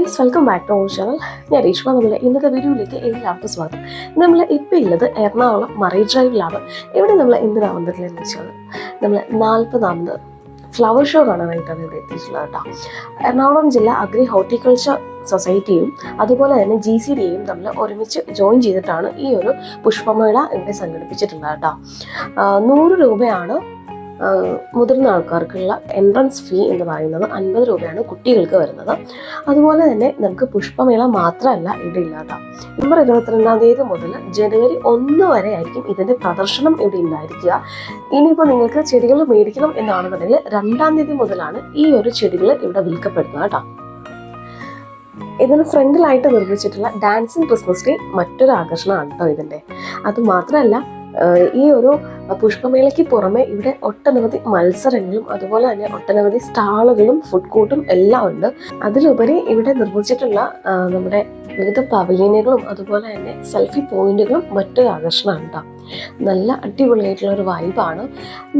Guys, welcome back to our channel. ഞാൻ രേഷ്മ. നമ്മുടെ ഇന്നത്തെ വീഡിയോയിലേക്ക് എല്ലാവർക്കും സ്വാഗതം. നമ്മൾ ഇപ്പോൾ ഉള്ളത് എറണാകുളം മറൈൻ ഡ്രൈവിലാണ്. ഇവിടെ നമ്മൾ എന്തിനാണ് വന്നിട്ടുള്ളതെന്ന് വെച്ചാൽ നമ്മൾ 40ാമത് ഫ്ലവർ ഷോ കാണാനായിട്ടാണ് ഇവിടെ എത്തിയിട്ടുള്ളത് കേട്ടോ. എറണാകുളം ജില്ല അഗ്രി ഹോർട്ടിക്കൾച്ചർ സൊസൈറ്റിയും അതുപോലെ തന്നെ GCDയും തമ്മിൽ ഒരുമിച്ച് ജോയിൻ ചെയ്തിട്ടാണ് ഈ ഒരു പുഷ്പമേള ഇവിടെ സംഘടിപ്പിച്ചിട്ടുള്ളത് കേട്ടോ. 100 രൂപയാണ് മുതിർന്ന ആൾക്കാർക്കുള്ള എൻട്രൻസ് ഫീ എന്ന് പറയുന്നത്. 50 രൂപയാണ് കുട്ടികൾക്ക് വരുന്നത്. അതുപോലെ തന്നെ നമുക്ക് പുഷ്പമേള മാത്രമല്ല ഇവിടെ ഇല്ല കേട്ടോ. നവംബർ 22-ാം തീയതി മുതൽ ജനുവരി 1 വരെ ആയിരിക്കും ഇതിൻ്റെ പ്രദർശനം ഇവിടെ ഉണ്ടായിരിക്കുക. ഇനിയിപ്പോൾ നിങ്ങൾക്ക് ചെടികൾ മേടിക്കണം എന്നാണെന്നുണ്ടെങ്കിൽ 2-ാം തീയതി മുതലാണ് ഈ ഒരു ചെടികൾ ഇവിടെ വിൽക്കപ്പെടുന്നത് കേട്ടോ. ഇതിന് ഫ്രണ്ടിലായിട്ട് നിർമ്മിച്ചിട്ടുള്ള ഡാൻസിങ് ക്രിസ്മസ് ട്രീ മറ്റൊരു ആകർഷണമാണ് കേട്ടോ ഇതിൻ്റെ. അതുമാത്രമല്ല, ഈ ഒരു പുഷ്പമേളയ്ക്ക് പുറമെ ഇവിടെ ഒട്ടനവധി മത്സരങ്ങളും അതുപോലെ തന്നെ ഒട്ടനവധി സ്റ്റാളുകളും ഫുഡ് കോർട്ടും എല്ലാം ഉണ്ട്. അതിലുപരി ഇവിടെ നിർമ്മിച്ചിട്ടുള്ള നമ്മുടെ വിവിധ പവലിയനുകളും അതുപോലെ തന്നെ സെൽഫി പോയിന്റുകളും മറ്റൊരു ആകർഷണമാണ് കേട്ടോ. നല്ല അടിപൊളിയായിട്ടുള്ള ഒരു വൈബാണ്.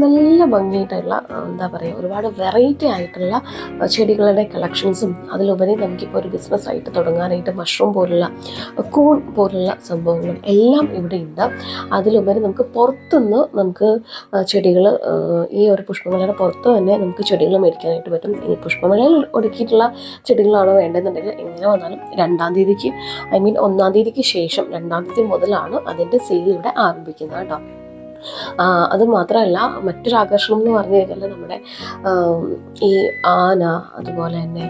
നല്ല ഭംഗിയായിട്ടുള്ള എന്താ പറയുക, ഒരുപാട് വെറൈറ്റി ആയിട്ടുള്ള ചെടികളുടെ കളക്ഷൻസും അതിലുപരി നമുക്കിപ്പോൾ ഒരു ബിസിനസ്സായിട്ട് തുടങ്ങാനായിട്ട് മഷ്റൂം പോലുള്ള കൂൺ പോലുള്ള സംഭവങ്ങളും എല്ലാം ഇവിടെ ഉണ്ട്. അതിലുപരി നമുക്ക് പുറത്തുനിന്ന് നമുക്ക് ചെടികൾ ഈ ഒരു പുഷ്പമേളയുടെ പുറത്ത് തന്നെ നമുക്ക് ചെടികൾ മേടിക്കാനായിട്ട് പറ്റും. ഇനി പുഷ്പമേളയിൽ ഒരുക്കിയിട്ടുള്ള ചെടികളാണോ വേണ്ടതെന്നുണ്ടെങ്കിൽ എങ്ങനെ വന്നാലും 2-ാം തീയതിക്ക് 1-ാം തീയതിക്ക് ശേഷം 2-ാം തീയതി മുതലാണ് അതിൻ്റെ സെയിൽ ഇവിടെ ആരംഭിക്കുന്നത് കേട്ടോ. അതുമാത്രമല്ല, മറ്റൊരു ആകർഷണം എന്ന് പറഞ്ഞു കഴിഞ്ഞാൽ നമ്മുടെ ഈ ആന, അതുപോലെ തന്നെ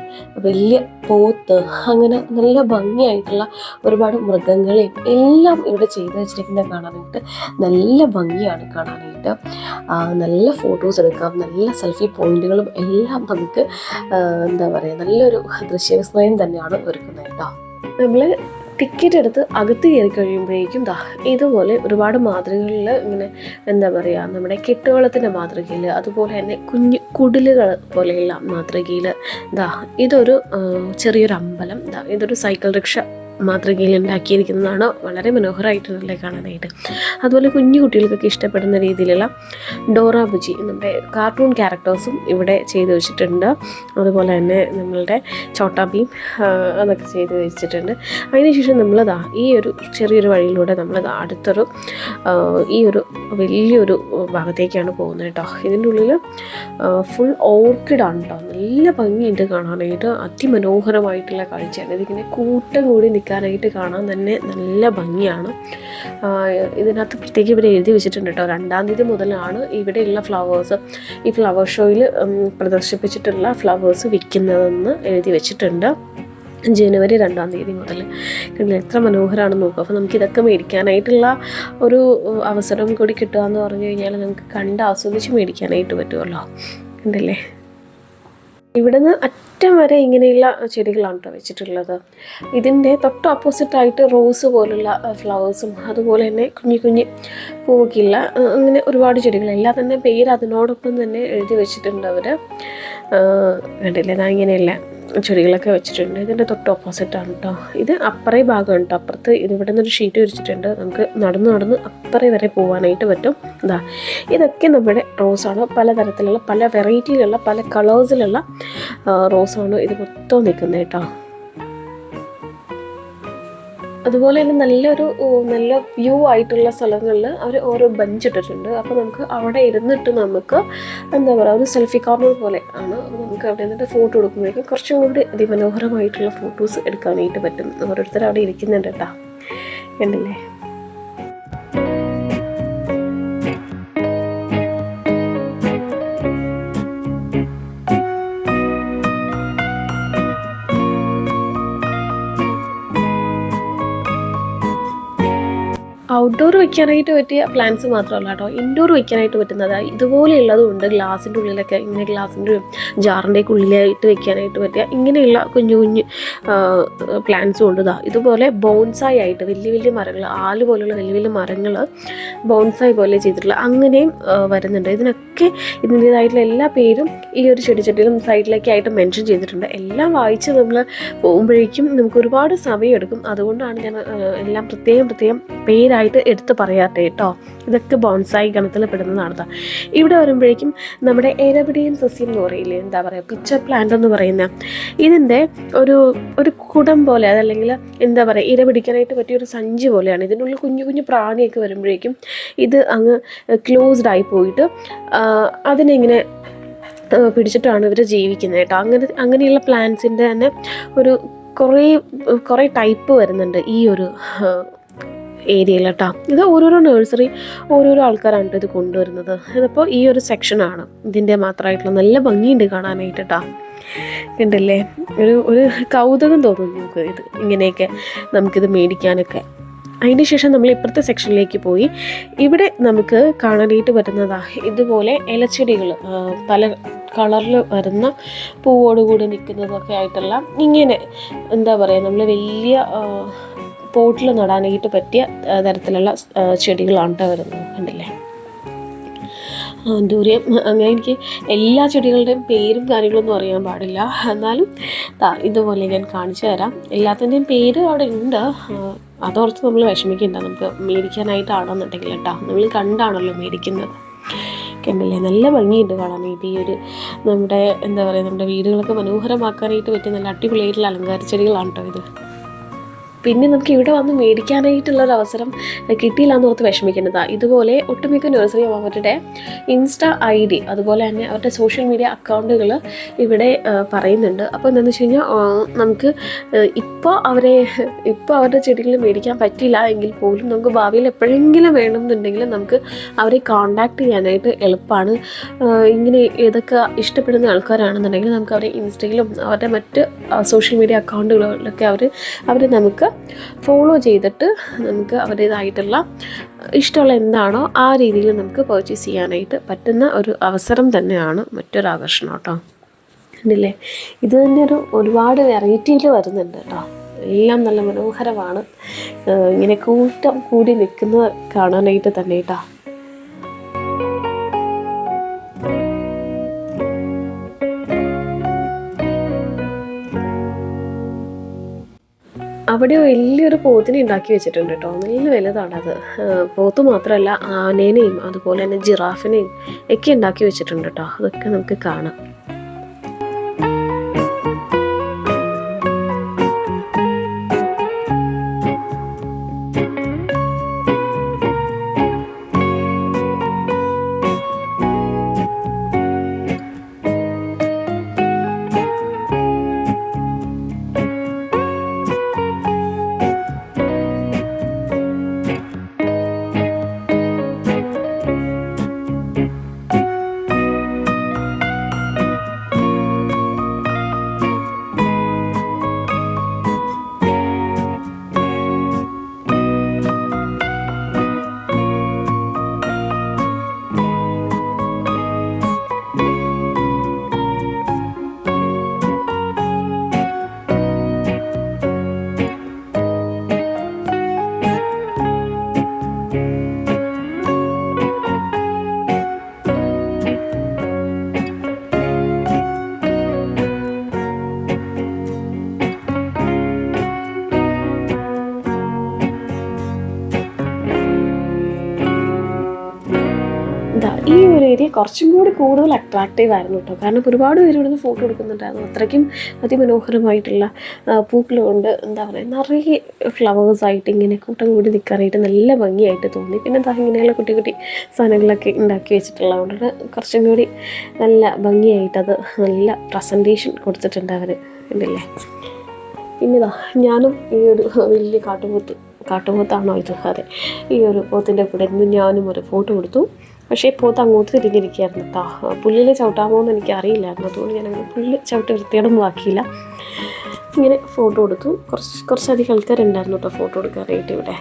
വലിയ പോത്ത്, അങ്ങനെ നല്ല ഭംഗിയായിട്ടുള്ള ഒരുപാട് മൃഗങ്ങളെയും എല്ലാം ഇവിടെ ചെയ്തു വെച്ചിരിക്കുന്നത് കാണാനായിട്ട് നല്ല ഭംഗിയാണ് കാണാനായിട്ട്. നല്ല ഫോട്ടോസ് എടുക്കാം, നല്ല സെൽഫി പോയിന്റുകളും എല്ലാം നമുക്ക് എന്താ പറയുക, നല്ലൊരു ദൃശ്യവിസ്മയം തന്നെയാണ് ഒരുക്കുന്നത് കേട്ടോ. നമ്മൾ ടിക്കറ്റ് എടുത്ത് അകത്ത് കയറി കഴിയുമ്പോഴേക്കും ഇതുപോലെ ഒരുപാട് മാതൃകകളിൽ ഇങ്ങനെ എന്താ പറയുക, നമ്മുടെ കെട്ടുവളത്തിൻ്റെ മാതൃകയിൽ, അതുപോലെ തന്നെ കുഞ്ഞു കുടിലുകൾ പോലെയുള്ള മാതൃകയിൽ ഇതൊരു ചെറിയൊരു അമ്പലം, ഇതൊരു സൈക്കിൾ റിക്ഷ മാതൃകയിൽ ഉണ്ടാക്കിയിരിക്കുന്നതാണ്. വളരെ മനോഹരമായിട്ടുള്ളതല്ലേ കാണാനായിട്ട്. അതുപോലെ കുഞ്ഞു കുട്ടികൾക്കൊക്കെ ഇഷ്ടപ്പെടുന്ന രീതിയിലുള്ള ഡോറ ബുജി, നമ്മുടെ കാർട്ടൂൺ ക്യാരക്ടേഴ്സും ഇവിടെ ചെയ്തു വെച്ചിട്ടുണ്ട്. അതുപോലെ തന്നെ നമ്മളുടെ ചോട്ടാ ഭീം അതൊക്കെ ചെയ്ത് വെച്ചിട്ടുണ്ട്. അതിനുശേഷം നമ്മളതാ ഈ ഒരു ചെറിയൊരു വഴിയിലൂടെ നമ്മളത് അടുത്തൊരു ഈ ഒരു വലിയൊരു ഭാഗത്തേക്കാണ് പോകുന്നത് കേട്ടോ. ഇതിൻ്റെ ഉള്ളിൽ ഫുൾ ഓർക്കിഡാണ് കേട്ടോ. നല്ല ഭംഗിയുണ്ട് കാണാനായിട്ട്. അതിമനോഹരമായിട്ടുള്ള കാഴ്ചയാണ്. ഇതിങ്ങനെ കൂട്ടം കൂടി നിൽക്കാനായിട്ട് കാണാൻ തന്നെ നല്ല ഭംഗിയാണ്. ഇതിനകത്ത് പ്രത്യേകം ഇവിടെ എഴുതി വെച്ചിട്ടുണ്ട് കേട്ടോ. 2-ാം തീയതി മുതലാണ് ഇവിടെയുള്ള ഫ്ലവേഴ്സ്, ഈ ഫ്ലവർ ഷോയിൽ പ്രദർശിപ്പിച്ചിട്ടുള്ള ഫ്ലവേഴ്സ് വിൽക്കുന്നതെന്ന് എഴുതി വെച്ചിട്ടുണ്ട്. ജനുവരി 2-ാം തീയതി മുതൽ. എത്ര മനോഹരമാണെന്ന് നോക്കുക. അപ്പോൾ നമുക്കിതൊക്കെ മേടിക്കാനായിട്ടുള്ള ഒരു അവസരം കൂടി കിട്ടുക എന്ന് പറഞ്ഞു കഴിഞ്ഞാൽ നമുക്ക് കണ്ട് ആസ്വദിച്ച് മേടിക്കാനായിട്ട് പറ്റുമല്ലോ. ഉണ്ടല്ലേ. ഇവിടുന്ന് അറ്റം വരെ ഇങ്ങനെയുള്ള ചെടികളാണ് കേട്ടോ വെച്ചിട്ടുള്ളത്. ഇതിൻ്റെ തൊട്ട് ഓപ്പോസിറ്റായിട്ട് റോസ് പോലുള്ള ഫ്ലവേഴ്സും അതുപോലെ തന്നെ കുഞ്ഞു കുഞ്ഞ് പൂക്കില്ല അങ്ങനെ ഒരുപാട് ചെടികൾ എല്ലാം തന്നെ പേര് അതിനോടൊപ്പം തന്നെ എഴുതി വെച്ചിട്ടുണ്ട് അവർ. കണ്ടില്ലേ, ഇങ്ങനെയുള്ള ചെടികളൊക്കെ വെച്ചിട്ടുണ്ട്. ഇതിൻ്റെ തൊട്ട് ഓപ്പോസിറ്റാണ് കേട്ടോ. ഇത് അപ്പറേ ഭാഗമാണ് കേട്ടോ. അപ്പുറത്ത് ഇവിടെ നിന്നൊരു ഷീറ്റ് വിരിച്ചിട്ടുണ്ട്. നമുക്ക് നടന്ന് അപ്പറേ വരെ പോകാനായിട്ട് പറ്റും. ഇതൊക്കെ നമ്മുടെ റോസാണ്. പലതരത്തിലുള്ള പല വെറൈറ്റിയിലുള്ള പല കളേഴ്സിലുള്ള റോസാണ് ഇത് മൊത്തം നിൽക്കുന്നത് കേട്ടോ. അതുപോലെ തന്നെ നല്ല വ്യൂ ആയിട്ടുള്ള സ്ഥലങ്ങളിൽ അവർ ഓരോ ബെഞ്ച് ഇട്ടിട്ടുണ്ട്. അപ്പോൾ നമുക്ക് അവിടെ ഇരുന്നിട്ട് നമുക്ക് എന്താ പറയുക, ഒരു സെൽഫി കോർണർ പോലെ ആണ്. അപ്പോൾ നമുക്ക് അവിടെ നിന്നിട്ട് ഫോട്ടോ എടുക്കുമ്പോഴേക്കും കുറച്ചും കൂടി അതിമനോഹരമായിട്ടുള്ള ഫോട്ടോസ് എടുക്കാനായിട്ട് പറ്റും. ഓരോരുത്തർ അവിടെ ഇരിക്കുന്നുണ്ട് കേട്ടോ. കണ്ടില്ലേ. ഔട്ട്ഡോർ വയ്ക്കാനായിട്ട് പറ്റിയ പ്ലാന്റ്സ് മാത്രമല്ല കേട്ടോ, ഇൻഡോർ വയ്ക്കാനായിട്ട് പറ്റുന്നത് ഇതുപോലെയുള്ളതും ഉണ്ട്. ഗ്ലാസിൻ്റെ ഉള്ളിലൊക്കെ ഇങ്ങനെ ഗ്ലാസിൻ്റെ ജാറിൻ്റെ ഉള്ളിലായിട്ട് വയ്ക്കാനായിട്ട് പറ്റിയ ഇങ്ങനെയുള്ള കുഞ്ഞു കുഞ്ഞു പ്ലാന്റ്സും ഉണ്ട്. ഇതുപോലെ ബോൺസായി ആയിട്ട് വലിയ വലിയ മരങ്ങൾ, ആല് പോലുള്ള വലിയ വലിയ മരങ്ങൾ ബോൺസായി പോലെ ചെയ്തിട്ടുള്ള അങ്ങനെയും വരുന്നുണ്ട്. ഇതിനൊക്കെ ഇതിൻ്റേതായിട്ടുള്ള എല്ലാ പേരും ഈ ഒരു ചെടിച്ചട്ടിയിലും സൈഡിലേക്കായിട്ട് മെൻഷൻ ചെയ്തിട്ടുണ്ട്. എല്ലാം വായിച്ച് നമ്മൾ പോകുമ്പോഴേക്കും നമുക്ക് ഒരുപാട് സമയമെടുക്കും. അതുകൊണ്ടാണ് ഞാൻ എല്ലാം പ്രത്യേകം പേരായിട്ട് എടുത്ത് പറയാട്ടെ കേട്ടോ. ഇതൊക്കെ ബോൺസായി ഗണത്തിൽ പെടുന്നതാണ്. ഇവിടെ വരുമ്പോഴേക്കും നമ്മുടെ എരപിഡിയൻ സസ്യം എന്ന് പറയില്ലേ, എന്താ പറയുക, പിച്ചർ പ്ലാന്റ് എന്ന് പറയുന്ന ഇതിൻ്റെ ഒരു കുടം പോലെ, അതല്ലെങ്കിൽ എന്താ പറയുക, ഇര പിടിക്കാനായിട്ട് പറ്റിയൊരു സഞ്ചി പോലെയാണ്. ഇതിനുള്ളിൽ കുഞ്ഞു കുഞ്ഞു പ്രാണിയൊക്കെ വരുമ്പോഴേക്കും ഇത് അങ്ങ് ക്ലോസ്ഡ് ആയി പോയിട്ട് അതിനെങ്ങനെ പിടിച്ചിട്ടാണ് ഇവർ ജീവിക്കുന്നത് കേട്ടോ. അങ്ങനെയുള്ള പ്ലാന്റ്സിൻ്റെ തന്നെ ഒരു കുറേ ടൈപ്പ് വരുന്നുണ്ട് ഈ ഒരു ഏരിയയിൽ കേട്ടോ. ഇത് ഓരോരോ നഴ്സറി ഓരോരോ ആൾക്കാരാണ് ഇത് കൊണ്ടുവരുന്നത്. ഇതിപ്പോൾ ഈ ഒരു സെക്ഷനാണ് ഇതിൻ്റെ മാത്രമായിട്ടുള്ള. നല്ല ഭംഗിയുണ്ട് കാണാനായിട്ട് കേട്ടോ. ഉണ്ടല്ലേ, ഒരു കൗതുകം തോന്നും നമുക്ക് ഇങ്ങനെയൊക്കെ നമുക്കിത് മേടിക്കാനൊക്കെ. അതിന് ശേഷം നമ്മൾ ഇപ്പുറത്തെ സെക്ഷനിലേക്ക് പോയി. ഇവിടെ നമുക്ക് കാണാനായിട്ട് വരുന്നതാ ഇതുപോലെ ഇലച്ചെടികൾ, പല കളറിൽ വരുന്ന പൂവോടുകൂടി നിൽക്കുന്നതൊക്കെ ആയിട്ടുള്ള, ഇങ്ങനെ എന്താ പറയുക, നമ്മൾ വലിയ പോട്ടിൽ നടാനായിട്ട് പറ്റിയ തരത്തിലുള്ള ചെടികളാണ് വരുന്നത്. കണ്ടില്ലേ, ദൂരം. അങ്ങനെ എനിക്ക് എല്ലാ ചെടികളുടെയും പേരും കാര്യങ്ങളൊന്നും അറിയാൻ പാടില്ല, എന്നാലും ഇതുപോലെ ഞാൻ കാണിച്ചു തരാം. എല്ലാത്തിൻ്റെയും പേര് അവിടെ ഉണ്ട്, അതോർത്ത് നമ്മൾ വിഷമിക്കണ്ട. നമുക്ക് മേടിക്കാനായിട്ടാണെന്നുണ്ടെങ്കിൽ കേട്ടോ, നമ്മൾ കണ്ടാണല്ലോ മേടിക്കുന്നത്. കണ്ടില്ലേ, നല്ല ഭംഗിയുണ്ട് കാണാനായിട്ട്. ഈ ഒരു നമ്മുടെ എന്താ പറയുക, നമ്മുടെ വീടുകളൊക്കെ മനോഹരമാക്കാനായിട്ട് പറ്റിയ നല്ല അടിപൊളിയായിട്ടുള്ള അലങ്കാര ചെടികളാണ് കേട്ടോ ഇത്. പിന്നെ നമുക്ക് ഇവിടെ വന്ന് മേടിക്കാനായിട്ടുള്ളൊരു അവസരം കിട്ടിയില്ല എന്ന് ഓർത്ത് വിഷമിക്കേണ്ടതാണ്. ഇതുപോലെ ഒട്ടുമിക്ക നഴ്സറി അവരുടെ ഇൻസ്റ്റാ ID, അതുപോലെ തന്നെ അവരുടെ സോഷ്യൽ മീഡിയ അക്കൗണ്ടുകൾ ഇവിടെ പറയുന്നുണ്ട്. അപ്പോൾ എന്താണെന്ന് വെച്ച് കഴിഞ്ഞാൽ നമുക്ക് ഇപ്പോൾ അവരുടെ ചെടികൾ മേടിക്കാൻ പറ്റില്ല എങ്കിൽ പോലും നമുക്ക് ഭാവിയിൽ എപ്പോഴെങ്കിലും വേണമെന്നുണ്ടെങ്കിൽ നമുക്ക് അവരെ കോൺടാക്റ്റ് ചെയ്യാനായിട്ട് എളുപ്പമാണ്. ഇങ്ങനെ ഏതൊക്കെ ഇഷ്ടപ്പെടുന്ന ആൾക്കാരാണെന്നുണ്ടെങ്കിൽ നമുക്ക് അവരെ ഇൻസ്റ്റയിലും അവരുടെ മറ്റ് സോഷ്യൽ മീഡിയ അക്കൗണ്ടുകളിലൊക്കെ അവർ നമുക്ക് ഫോളോ ചെയ്തിട്ട് നമുക്ക് അവരുടേതായിട്ടുള്ള ഇഷ്ടമുള്ള എന്താണോ ആ രീതിയിൽ നമുക്ക് പർച്ചേസ് ചെയ്യാനായിട്ട് പറ്റുന്ന ഒരു അവസരം തന്നെയാണ് മറ്റൊരു ആകർഷണം കേട്ടോ. കണ്ടില്ലേ, ഇത് തന്നെ ഒരുപാട് വെറൈറ്റിയിൽ വരുന്നുണ്ട് കേട്ടോ. എല്ലാം നല്ല മനോഹരമാണ്. ഇങ്ങനെ കൂട്ടം കൂടി നിൽക്കുന്നത് കാണാനായിട്ട് തന്നെ കേട്ടോ. അവിടെ വലിയൊരു പോത്തിനെ ഉണ്ടാക്കി വെച്ചിട്ടുണ്ട് കേട്ടോ. നല്ല വലുതാണത്. പോത്ത് മാത്രമല്ല, ആനേനെയും അതുപോലെ തന്നെ ജിറാഫിനെയും ഒക്കെ ഉണ്ടാക്കി വെച്ചിട്ടുണ്ട് കേട്ടോ. അതൊക്കെ നമുക്ക് കാണാം. ഈ ഒരു ഏരിയ കുറച്ചും കൂടി കൂടുതൽ അട്രാക്റ്റീവ് ആയിരുന്നു കേട്ടോ. കാരണം ഒരുപാട് പേര് ഇവിടുന്ന് ഫോട്ടോ എടുക്കുന്നുണ്ടായിരുന്നു. അത്രയ്ക്കും അതിമനോഹരമായിട്ടുള്ള പൂക്കൾ കൊണ്ട് എന്താ പറയുക, നിറയെ ഫ്ലവേഴ്സായിട്ട് ഇങ്ങനെ കൂട്ടം കൂടി നിൽക്കാനായിട്ട് നല്ല ഭംഗിയായിട്ട് തോന്നി. പിന്നെ എന്താ ഇങ്ങനെയുള്ള കുട്ടി കുട്ടി സാധനങ്ങളൊക്കെ ഉണ്ടാക്കി വെച്ചിട്ടുള്ളതുകൊണ്ട് കുറച്ചും കൂടി നല്ല ഭംഗിയായിട്ടത് നല്ല പ്രസൻറ്റേഷൻ കൊടുത്തിട്ടുണ്ട് അവർ. ഉണ്ടല്ലേ, പിന്നെതാ ഞാനും ഈ ഒരു വലിയ കാട്ടുപോത്താണോ ഇത്, അതെ, ഈ ഒരു പോത്തിൻ്റെ കൂടെ ഇന്ന് ഞാനും ഒരു ഫോട്ടോ കൊടുത്തു. പക്ഷേ പോത്ത് അങ്ങോട്ട് തിരിഞ്ഞിരിക്കുകയായിരുന്നു കേട്ടോ. പുല്ലിൽ ചവിട്ടാമോ എന്ന് എനിക്കറിയില്ലായിരുന്നു, അതുകൊണ്ട് ഞാനങ്ങനെ പുല്ല് ചവിട്ടി വൃത്തിയോടൊന്നും ആക്കിയില്ല. ഇങ്ങനെ ഫോട്ടോ കൊടുത്തു. കുറച്ചധികം ആൾക്കാരുണ്ടായിരുന്നു കേട്ടോ ഫോട്ടോ എടുക്കാനായിട്ട് ഇവിടെ.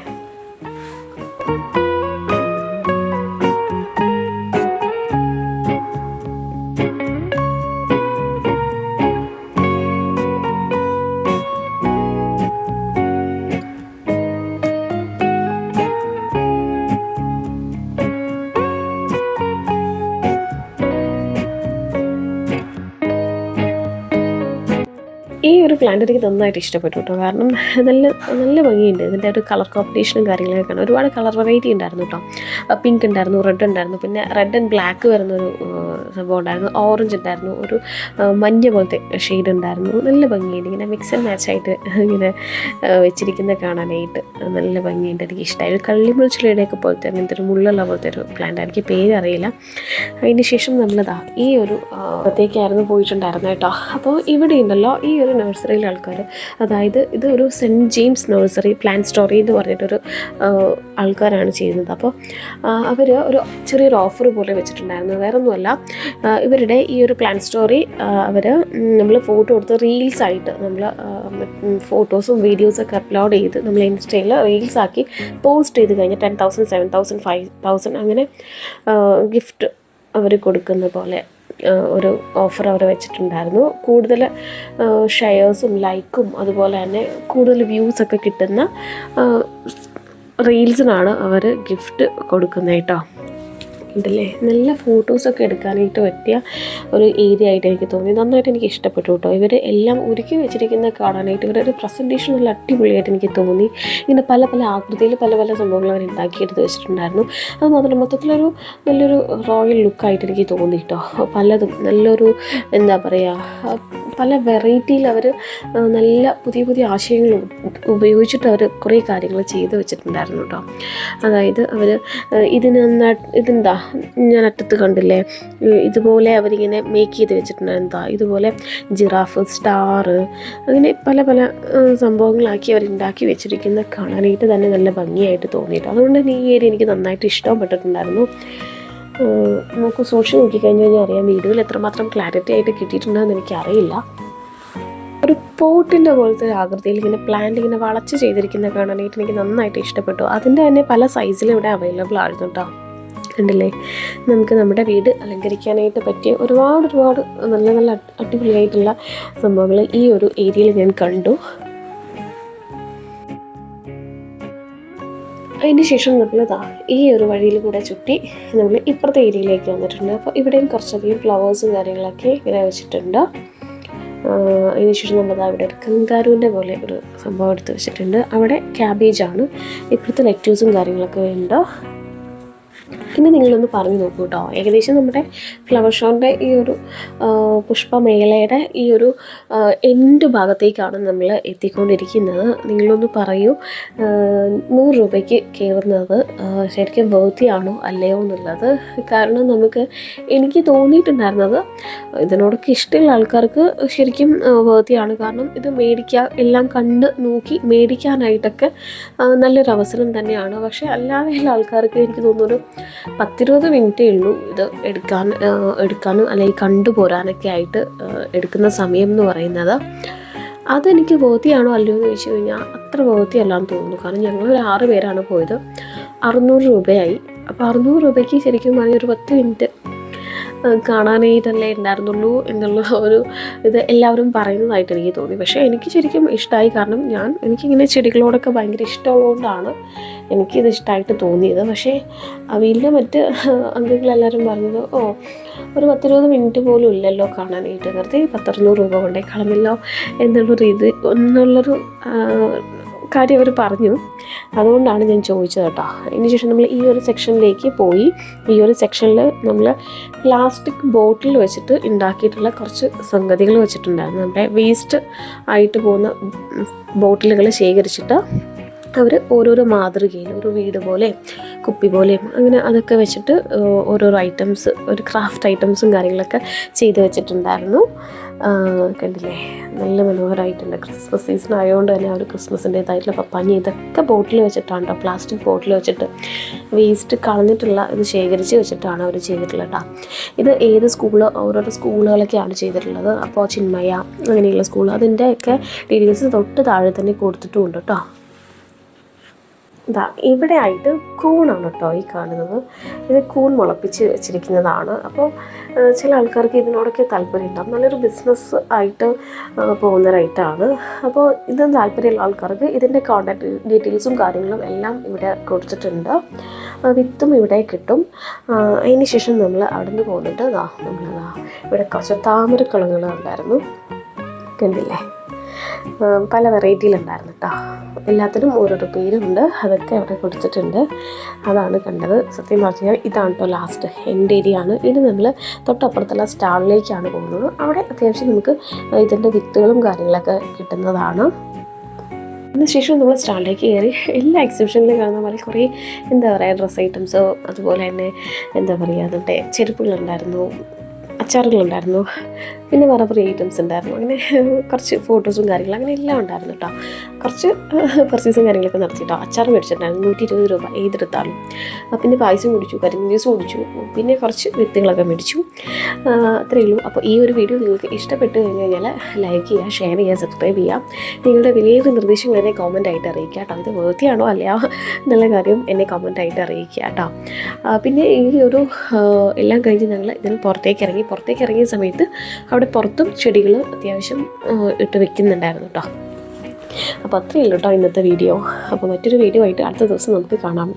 ഈ ഒരു ഒരു പ്ലാന്റ് എനിക്ക് നന്നായിട്ട് ഇഷ്ടപ്പെട്ടു കേട്ടോ. കാരണം നല്ല നല്ല ഭംഗിയുണ്ട്. ഇതിൻ്റെ ഒരു കളർ കോമ്പിനേഷനും കാര്യങ്ങളൊക്കെ കാണാം. ഒരുപാട് കളർ വെറൈറ്റി ഉണ്ടായിരുന്നു കേട്ടോ. പിങ്ക് ഉണ്ടായിരുന്നു, റെഡ് ഉണ്ടായിരുന്നു, പിന്നെ റെഡ് ആൻഡ് ബ്ലാക്ക് വരുന്നൊരു സംഭവം ഉണ്ടായിരുന്നു, ഓറഞ്ച് ഉണ്ടായിരുന്നു, ഒരു മഞ്ഞ പോലത്തെ ഷെയ്ഡ് ഉണ്ടായിരുന്നു. നല്ല ഭംഗിയുണ്ട്. ഇങ്ങനെ മിക്സ് ആൻഡ് മാച്ചായിട്ട് ഇങ്ങനെ വെച്ചിരിക്കുന്നത് കാണാനായിട്ട് നല്ല ഭംഗിയുണ്ട്. എനിക്ക് ഇഷ്ടമായി. ഒരു കള്ളിമുൾച്ചിലയുടെയൊക്കെ പോലത്തെ അങ്ങനത്തെ ഒരു മുള്ളുള്ള പോലത്തെ ഒരു പ്ലാന്റ്. എനിക്ക് പേരറിയില്ല. അതിന് ശേഷം നമ്മളിതാ ഈ ഒരു ത്തേക്കായിരുന്നു പോയിട്ടുണ്ടായിരുന്നു കേട്ടോ. അപ്പോൾ ഇവിടെ ഉണ്ടല്ലോ ഈ ഒരു നഴ്സറിയിലെ ആൾക്കാർ, അതായത് ഇത് ഒരു Saint James nursery plant story എന്ന് പറഞ്ഞിട്ടൊരു ആൾക്കാരാണ് ചെയ്യുന്നത്. അപ്പോൾ അവർ ഒരു ചെറിയൊരു ഓഫർ പോലെ വെച്ചിട്ടുണ്ടായിരുന്നു. വേറൊന്നുമല്ല, ഇവരുടെ ഈ ഒരു പ്ലാന്റ് സ്റ്റോറി അവർ നമ്മൾ ഫോട്ടോ എടുത്ത് റീൽസായിട്ട് നമ്മൾ ഫോട്ടോസും വീഡിയോസൊക്കെ അപ്ലോഡ് ചെയ്ത് നമ്മൾ ഇൻസ്റ്റയിൽ റീൽസാക്കി പോസ്റ്റ് ചെയ്ത് കഴിഞ്ഞാൽ 10,000 7,000 5,000 അങ്ങനെ ഗിഫ്റ്റ് അവർ കൊടുക്കുന്ന പോലെ ഒരു ഓഫർ അവർ വെച്ചിട്ടുണ്ടായിരുന്നു. കൂടുതൽ ഷെയർസും ലൈക്കും അതുപോലെ തന്നെ കൂടുതൽ വ്യൂസൊക്കെ കിട്ടുന്ന റീൽസിനാണ് അവർ ഗിഫ്റ്റ് കൊടുക്കുന്നത് കേട്ടോ. ഉണ്ടല്ലേ, നല്ല ഫോട്ടോസൊക്കെ എടുക്കാനായിട്ട് പറ്റിയ ഒരു ഏരിയ ആയിട്ട് എനിക്ക് തോന്നി. നന്നായിട്ട് എനിക്ക് ഇഷ്ടപ്പെട്ടു കേട്ടോ. ഇവർ എല്ലാം ഒരുക്കി വെച്ചിരിക്കുന്ന കാണാനായിട്ട് ഇവരൊരു പ്രസൻറ്റേഷൻ നല്ല അടിപൊളിയായിട്ട് എനിക്ക് തോന്നി. ഇങ്ങനെ പല പല ആകൃതിയിൽ പല പല സംഭവങ്ങൾ അവർ ഉണ്ടാക്കിയെടുത്ത് വെച്ചിട്ടുണ്ടായിരുന്നു. അത് മാത്രമല്ല മൊത്തത്തിലൊരു നല്ലൊരു റോയൽ ലുക്കായിട്ട് എനിക്ക് തോന്നി കേട്ടോ. പലതും നല്ലൊരു എന്താ പറയുക, പല വെറൈറ്റിയിൽ അവർ നല്ല പുതിയ പുതിയ ആശയങ്ങൾ ഉപയോഗിച്ചിട്ട് അവർ കുറേ കാര്യങ്ങൾ ചെയ്ത് വെച്ചിട്ടുണ്ടായിരുന്നു കേട്ടോ. അതായത് അവർ ഇതെന്താ ഞാൻ അറ്റത്ത് കണ്ടില്ലേ, ഇതുപോലെ അവരിങ്ങനെ മേക്ക് ചെയ്ത് വെച്ചിട്ടുണ്ടായിരുന്നു. ഇതുപോലെ ജിറാഫ്, സ്റ്റാർ, അങ്ങനെ പല പല സംഭവങ്ങളാക്കി അവരുണ്ടാക്കി വെച്ചിരിക്കുന്ന കാണാനായിട്ട് തന്നെ നല്ല ഭംഗിയായിട്ട് തോന്നിയിട്ട്. അതുകൊണ്ട് തന്നെ ഈ ഏരിയ എനിക്ക് നന്നായിട്ട് ഇഷ്ടപ്പെട്ടിട്ടുണ്ടായിരുന്നു. നമുക്ക് സൂക്ഷിച്ച് നോക്കിക്കഴിഞ്ഞാൽ അറിയാം വീഡിയോയിൽ എത്രമാത്രം ക്ലാരിറ്റി ആയിട്ട് കിട്ടിയിട്ടുണ്ടെന്ന് എനിക്കറിയില്ല. ഒരു പോട്ടിൻ്റെ പോലത്തെ ഒരു ആകൃതിയിൽ ഇങ്ങനെ പ്ലാന്റ് ഇങ്ങനെ വളച്ച് ചെയ്തിരിക്കുന്ന കാണാനായിട്ട് എനിക്ക് നന്നായിട്ട് ഇഷ്ടപ്പെട്ടു. അതിൻ്റെ തന്നെ പല സൈസിലും ഇവിടെ അവൈലബിൾ ആയിരുന്നു കേട്ടോ. കണ്ടില്ലേ, നമുക്ക് നമ്മുടെ വീട് അലങ്കരിക്കാനായിട്ട് പറ്റിയ ഒരുപാട് നല്ല നല്ല അടിപൊളിയായിട്ടുള്ള സംഭവങ്ങൾ ഈ ഒരു ഏരിയയിൽ ഞാൻ കണ്ടു. അതിന് ശേഷം നമ്മളിതാ ഈ ഒരു വഴിയിൽ കൂടെ ചുറ്റി നമ്മൾ ഇപ്പുറത്തെ ഏരിയയിലേക്ക് വന്നിട്ടുണ്ട്. അപ്പോൾ ഇവിടെയും കുറച്ചധികം ഫ്ലവേഴ്സും കാര്യങ്ങളൊക്കെ ഇങ്ങനെ വെച്ചിട്ടുണ്ട്. അതിനുശേഷം നമ്മളിതാ ഇവിടെ ഒരു കങ്കാരുവിൻ്റെ പോലെ ഒരു സംഭവം എടുത്ത് വെച്ചിട്ടുണ്ട്. അവിടെ ക്യാബേജാണ്, ഇപ്പുറത്തെ ലെറ്റ്യൂസും കാര്യങ്ങളൊക്കെ ഉണ്ട്. ഇനി നിങ്ങളൊന്ന് പറഞ്ഞു നോക്കൂ കേട്ടോ. ഏകദേശം നമ്മുടെ ഫ്ലവർ ഷോൻ്റെ ഈ ഒരു പുഷ്പമേളയുടെ ഈ ഒരു എൻഡ് ഭാഗത്തേക്കാണ് നമ്മൾ എത്തിക്കൊണ്ടിരിക്കുന്നത്. നിങ്ങളൊന്ന് പറയൂ, 100 രൂപയ്ക്ക് കയറുന്നത് ശരിക്കും വേർത്തിയാണോ അല്ലയോ എന്നുള്ളത്. കാരണം എനിക്ക് തോന്നിയിട്ടുണ്ടായിരുന്നത് ഇതിനോടൊക്കെ ഇഷ്ടമുള്ള ആൾക്കാർക്ക് ശരിക്കും വേർത്തിയാണ്. കാരണം ഇത് എല്ലാം കണ്ട് നോക്കി മേടിക്കാനായിട്ടൊക്കെ നല്ലൊരു അവസരം തന്നെയാണ്. പക്ഷേ അല്ലാതെയുള്ള ആൾക്കാർക്ക് എനിക്ക് തോന്നുന്നു 10-20 മിനിറ്റേ ഉള്ളൂ ഇത് എടുക്കാനും അല്ലെങ്കിൽ കണ്ടുപോരാനൊക്കെ ആയിട്ട് എടുക്കുന്ന സമയം എന്ന് പറയുന്നത്. അതെനിക്ക് ബോധ്യമാണോ അല്ലയോ എന്ന് ചോദിച്ചു കഴിഞ്ഞാൽ അത്ര ബോധ്യമല്ലാന്ന് തോന്നുന്നു. കാരണം ഞങ്ങളൊരു 6 പേരാണ് പോയത്, 600 രൂപയായി. അപ്പോൾ 600 രൂപയ്ക്ക് ശരിക്കും പറഞ്ഞാൽ ഒരു 10 മിനിറ്റ് കാണാനായിട്ടല്ലേ ഉണ്ടായിരുന്നുള്ളൂ എന്നുള്ള ഒരു ഇത് എല്ലാവരും പറയുന്നതായിട്ട് എനിക്ക് തോന്നി. പക്ഷേ എനിക്ക് ശരിക്കും ഇഷ്ടമായി. കാരണം എനിക്കിങ്ങനെ ചെടികളോടൊക്കെ ഭയങ്കര ഇഷ്ടമുള്ളതുകൊണ്ടാണ് എനിക്കിത് ഇഷ്ടമായിട്ട് തോന്നിയത്. പക്ഷേ വീട്ടിലെ മറ്റ് അംഗങ്ങളെല്ലാവരും പറഞ്ഞത് ഒരു 10-20 മിനിറ്റ് പോലും ഇല്ലല്ലോ കാണാനായിട്ട്, വെറുതെ 100-600 രൂപ കൊണ്ടേ കളഞ്ഞല്ലോ എന്നുള്ളൊരു കാര്യം അവർ പറഞ്ഞു. അതുകൊണ്ടാണ് ഞാൻ ചോദിച്ചത് കേട്ടോ. അതിനുശേഷം നമ്മൾ ഈ ഒരു സെക്ഷനിലേക്ക് പോയി. ഈ ഒരു സെക്ഷനിൽ നമ്മൾ പ്ലാസ്റ്റിക് ബോട്ടിൽ വെച്ചിട്ട് ഉണ്ടാക്കിയിട്ടുള്ള കുറച്ച് സംഗതികൾ വെച്ചിട്ടുണ്ടായിരുന്നു. നമ്മുടെ വേസ്റ്റ് ആയിട്ട് പോകുന്ന ബോട്ടിലുകൾ ശേഖരിച്ചിട്ട് അവർ ഓരോരോ മാതൃകയിൽ ഒരു വീട് പോലെ കുപ്പി പോലെയും അങ്ങനെ അതൊക്കെ വെച്ചിട്ട് ഓരോരോ ഐറ്റംസ്, ഒരു ക്രാഫ്റ്റ് ഐറ്റംസും കാര്യങ്ങളൊക്കെ ചെയ്ത് വെച്ചിട്ടുണ്ടായിരുന്നു. കണ്ടില്ലേ, നല്ല മനോഹരമായിട്ടുണ്ട്. ക്രിസ്മസ് സീസൺ ആയതുകൊണ്ട് തന്നെ അവർ ക്രിസ്മസിൻ്റേതായിട്ടുള്ള പപ്പാഞ്ഞി ഇതൊക്കെ ബോട്ടിൽ വെച്ചിട്ടാണ് കേട്ടോ, പ്ലാസ്റ്റിക് ബോട്ടിൽ വെച്ചിട്ട് വേസ്റ്റ് കളഞ്ഞിട്ടുള്ള ഇത് ശേഖരിച്ച് വെച്ചിട്ടാണ് അവർ ചെയ്തിട്ടുള്ളത് കേട്ടോ. ഇത് ഏത് ഓരോരോ സ്കൂളുകളൊക്കെയാണ് ചെയ്തിട്ടുള്ളത്. അപ്പോൾ ചിന്മയ അങ്ങനെയുള്ള സ്കൂൾ, അതിൻ്റെയൊക്കെ ഡീറ്റെയിൽസ് തൊട്ട് താഴെ തന്നെ കൊടുത്തിട്ടുമുണ്ട് കേട്ടോ. ഇവിടെ ആയിട്ട് കൂണാണ് കേട്ടോ ഈ കാണുന്നത്. ഇത് കൂൺ മുളപ്പിച്ച് വെച്ചിരിക്കുന്നതാണ്. അപ്പോൾ ചില ആൾക്കാർക്ക് ഇതിനോടൊക്കെ താല്പര്യം ഉണ്ടാകും. നല്ലൊരു ബിസിനസ് ആയിട്ട് പോകുന്നൊരൈറ്റമാണ്. അപ്പോൾ ഇത് താല്പര്യമുള്ള ആൾക്കാർക്ക് ഇതിൻ്റെ കോൺടാക്ട് ഡീറ്റെയിൽസും കാര്യങ്ങളും എല്ലാം ഇവിടെ കൊടുത്തിട്ടുണ്ട്. വിത്തും ഇവിടെ കിട്ടും. അതിന് ശേഷം നമ്മൾ അവിടെ നിന്ന് പോന്നിട്ട് ഇവിടെ കുറച്ച് താമരക്കുളങ്ങൾ ഉണ്ടായിരുന്നു. കണ്ടില്ലേ, പല വെറൈറ്റിയിലുണ്ടായിരുന്നു കേട്ടോ. എല്ലാത്തിനും ഓരോരോ പേരുണ്ട്, അതൊക്കെ അവിടെ കൊടുത്തിട്ടുണ്ട്. അതാണ് കണ്ടത്. സത്യം പറഞ്ഞാൽ ഇതാണ് കേട്ടോ ലാസ്റ്റ് എൻഡ് ഏരിയ ആണ്. ഇനി നമ്മൾ തൊട്ടപ്പുറത്തുള്ള സ്റ്റാളിലേക്കാണ് പോകുന്നത്. അവിടെ അത്യാവശ്യം നമുക്ക് ഇതിൻ്റെ വിത്തുകളും കാര്യങ്ങളൊക്കെ കിട്ടുന്നതാണ്. അതിനുശേഷം നമ്മൾ സ്റ്റാളിലേക്ക് കയറി എല്ലാ എക്സിബിഷനിലും കാണുന്ന പോലെ കുറേ എന്താ പറയുക ഡ്രസ്സ് ഐറ്റംസ്, അതുപോലെ തന്നെ എന്താ പറയുക അതിൻ്റെ ചെരുപ്പുകളുണ്ടായിരുന്നു, അച്ചാറുകളുണ്ടായിരുന്നു, പിന്നെ വേറെ കുറേ ഐറ്റംസ് ഉണ്ടായിരുന്നു. അങ്ങനെ കുറച്ച് ഫോട്ടോസും കാര്യങ്ങളും അങ്ങനെ എല്ലാം ഉണ്ടായിരുന്നു കേട്ടോ. കുറച്ച് പർച്ചേസും കാര്യങ്ങളൊക്കെ നടത്തി കേട്ടോ. അച്ചാർ മേടിച്ചിട്ടുണ്ടായിരുന്നു 120 രൂപ ഏതെടുത്താലും. പിന്നെ പായസം കുടിച്ചു, കരിമീൻ ജ്യൂസ് കുടിച്ചു, പിന്നെ കുറച്ച് വിത്തുകളൊക്കെ മേടിച്ചു. അത്രയേ ഉള്ളൂ. അപ്പോൾ ഈ ഒരു വീഡിയോ നിങ്ങൾക്ക് ഇഷ്ടപ്പെട്ട് കഴിഞ്ഞാൽ ലൈക്ക് ചെയ്യുക, ഷെയർ ചെയ്യുക, സബ്സ്ക്രൈബ് ചെയ്യുക. നിങ്ങളുടെ വിലയേറിയ നിർദ്ദേശങ്ങൾ എന്നെ കമൻ്റ് ആയിട്ട് അറിയിക്കുക കേട്ടോ. ഇത് വേർത്തിയാണോ അല്ലയോ എന്നുള്ള കാര്യം എന്നെ കമൻ്റ് ആയിട്ട് അറിയിക്കുക കേട്ടോ. പിന്നെ ഈ ഒരു എല്ലാം കഴിഞ്ഞ് ഞങ്ങൾ ഇതിന് പുറത്തേക്ക് ഇറങ്ങിയ സമയത്ത് അവിടെ പുറത്തും ചെടികൾ അത്യാവശ്യം ഇട്ട് വെക്കുന്നുണ്ടായിരുന്നു കേട്ടോ. അപ്പോൾ അത്രയേ ഉള്ളൂ കേട്ടോ ഇന്നത്തെ വീഡിയോ. അപ്പോൾ മറ്റൊരു വീഡിയോ ആയിട്ട് അടുത്ത ദിവസം നമുക്ക് കാണാം.